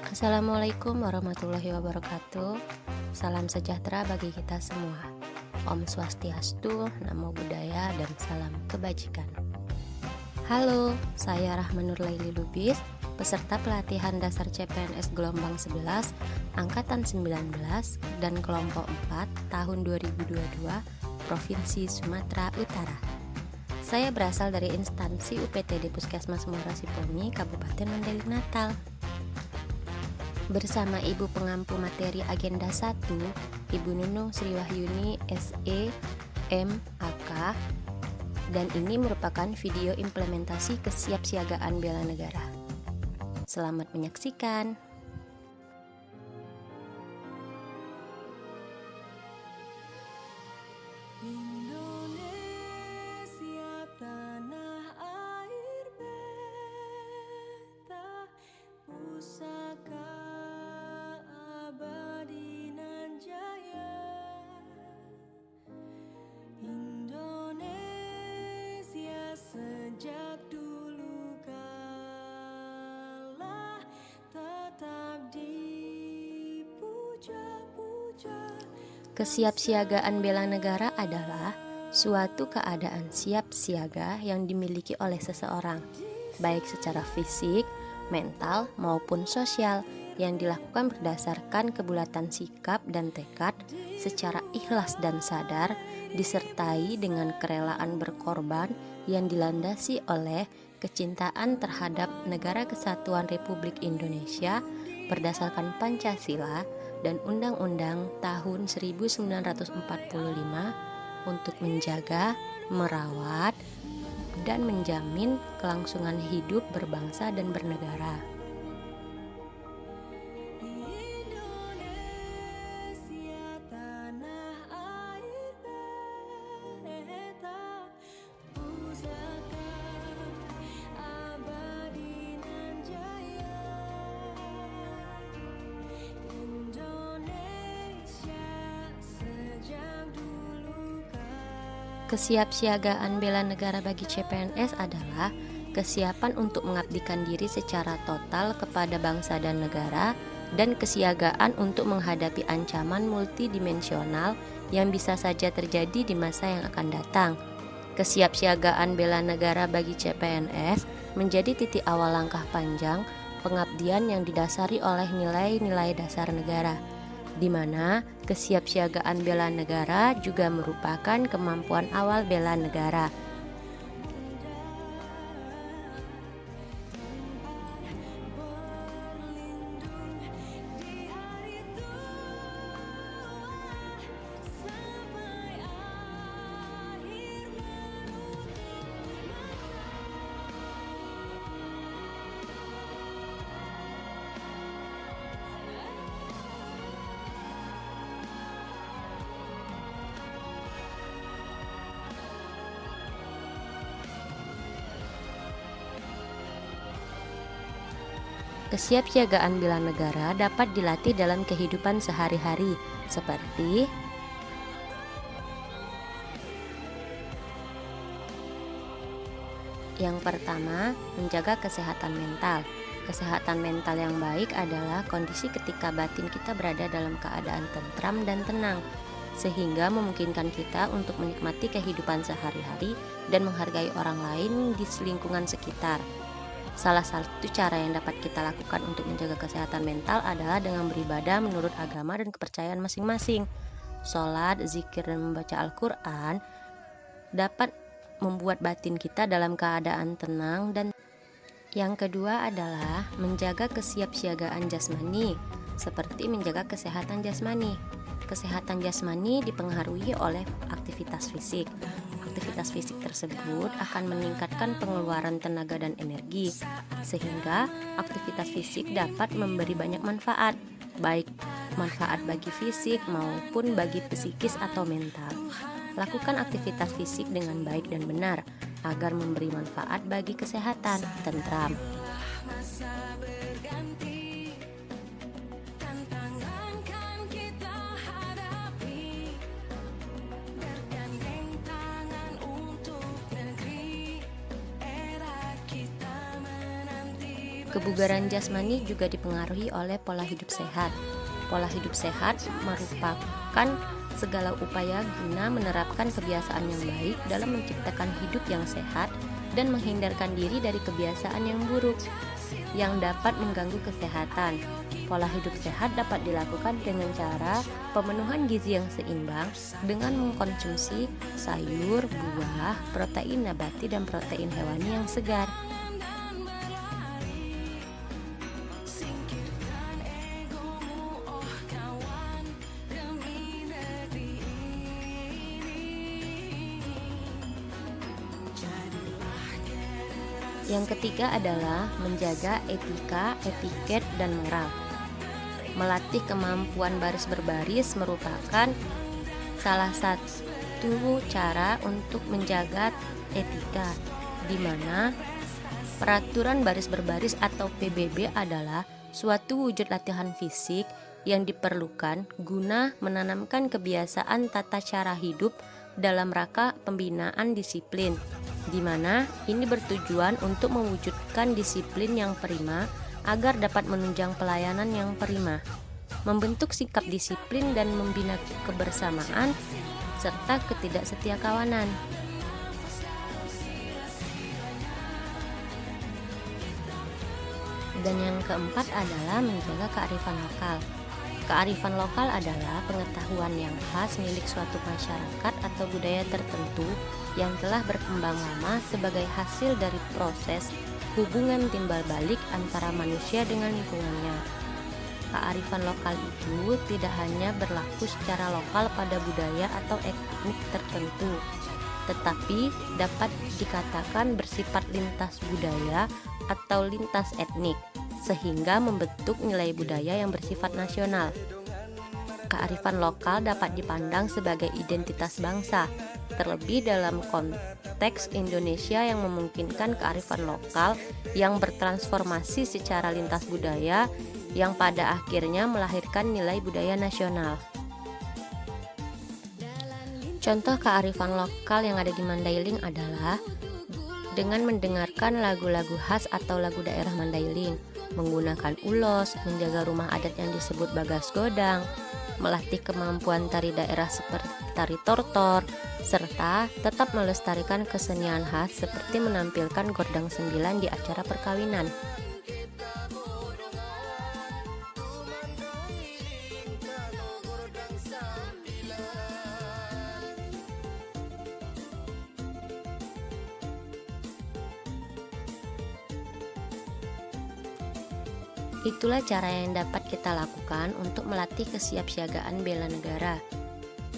Assalamualaikum warahmatullahi wabarakatuh. Salam sejahtera bagi kita semua. Om Swastiastu, Namo Buddhaya, dan salam kebajikan. Halo, saya Rahmanur Laili Lubis, peserta pelatihan dasar CPNS gelombang 11, angkatan 19, dan kelompok 4 tahun 2022, Provinsi Sumatera Utara. Saya berasal dari instansi UPTD Puskesmas Muara Sipongi, Kabupaten Mandailing Natal. Bersama Ibu Pengampu Materi Agenda 1, Ibu Nunung Sri Wahyuni SE MAK, dan ini merupakan video implementasi kesiapsiagaan bela negara. Selamat menyaksikan. Kesiapsiagaan bela negara adalah suatu keadaan siap siaga yang dimiliki oleh seseorang, baik secara fisik, mental, maupun sosial, yang dilakukan berdasarkan kebulatan sikap dan tekad secara ikhlas dan sadar, disertai dengan kerelaan berkorban yang dilandasi oleh kecintaan terhadap Negara Kesatuan Republik Indonesia berdasarkan Pancasila dan Undang-Undang tahun 1945 untuk menjaga, merawat, dan menjamin kelangsungan hidup berbangsa dan bernegara. Kesiapsiagaan bela negara bagi CPNS adalah kesiapan untuk mengabdikan diri secara total kepada bangsa dan negara, dan kesiagaan untuk menghadapi ancaman multidimensional yang bisa saja terjadi di masa yang akan datang. Kesiapsiagaan bela negara bagi CPNS menjadi titik awal langkah panjang pengabdian yang didasari oleh nilai-nilai dasar negara, di mana kesiapsiagaan bela negara juga merupakan kemampuan awal bela negara. Kesiapsiagaan bela negara dapat dilatih dalam kehidupan sehari-hari, seperti yang pertama, menjaga kesehatan mental. Kesehatan mental yang baik adalah kondisi ketika batin kita berada dalam keadaan tentram dan tenang, sehingga memungkinkan kita untuk menikmati kehidupan sehari-hari dan menghargai orang lain di lingkungan sekitar. Salah satu cara yang dapat kita lakukan untuk menjaga kesehatan mental adalah dengan beribadah menurut agama dan kepercayaan masing-masing. Sholat, zikir, dan membaca Al-Quran dapat membuat batin kita dalam keadaan tenang. Dan yang kedua adalah menjaga kesiapsiagaan jasmani, seperti menjaga kesehatan jasmani. Kesehatan jasmani dipengaruhi oleh aktivitas fisik. Aktivitas fisik tersebut akan meningkatkan pengeluaran tenaga dan energi, sehingga aktivitas fisik dapat memberi banyak manfaat, baik manfaat bagi fisik maupun bagi psikis atau mental. Lakukan aktivitas fisik dengan baik dan benar agar memberi manfaat bagi kesehatan, tentram. Kebugaran jasmani juga dipengaruhi oleh pola hidup sehat. Pola hidup sehat merupakan segala upaya guna menerapkan kebiasaan yang baik dalam menciptakan hidup yang sehat dan menghindarkan diri dari kebiasaan yang buruk yang dapat mengganggu kesehatan. Pola hidup sehat dapat dilakukan dengan cara pemenuhan gizi yang seimbang dengan mengkonsumsi sayur, buah, protein nabati dan protein hewani yang segar. Yang ketiga adalah menjaga etika, etiket, dan moral. Melatih kemampuan baris berbaris merupakan salah satu cara untuk menjaga etika, di mana peraturan baris berbaris atau PBB adalah suatu wujud latihan fisik yang diperlukan guna menanamkan kebiasaan tata cara hidup dalam rangka pembinaan disiplin, di mana ini bertujuan untuk mewujudkan disiplin yang prima agar dapat menunjang pelayanan yang prima, membentuk sikap disiplin dan membina kebersamaan serta ketidaksetiakawanan. Dan yang keempat adalah menjaga kearifan lokal. Kearifan lokal adalah pengetahuan yang khas milik suatu masyarakat atau budaya tertentu yang telah berkembang lama sebagai hasil dari proses hubungan timbal balik antara manusia dengan lingkungannya. Kearifan lokal itu tidak hanya berlaku secara lokal pada budaya atau etnik tertentu, tetapi dapat dikatakan bersifat lintas budaya atau lintas etnik, sehingga membentuk nilai budaya yang bersifat nasional. Kearifan lokal dapat dipandang sebagai identitas bangsa, terlebih dalam konteks Indonesia yang memungkinkan kearifan lokal yang bertransformasi secara lintas budaya yang pada akhirnya melahirkan nilai budaya nasional. Contoh kearifan lokal yang ada di Mandailing adalah dengan mendengarkan lagu-lagu khas atau lagu daerah Mandailing, menggunakan ulos, menjaga rumah adat yang disebut bagas godang, melatih kemampuan tari daerah seperti tari tortor, serta tetap melestarikan kesenian khas seperti menampilkan gordang 9 di acara perkawinan. Itulah cara yang dapat kita lakukan untuk melatih kesiapsiagaan bela negara.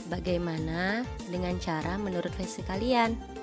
Bagaimana dengan cara menurut versi kalian?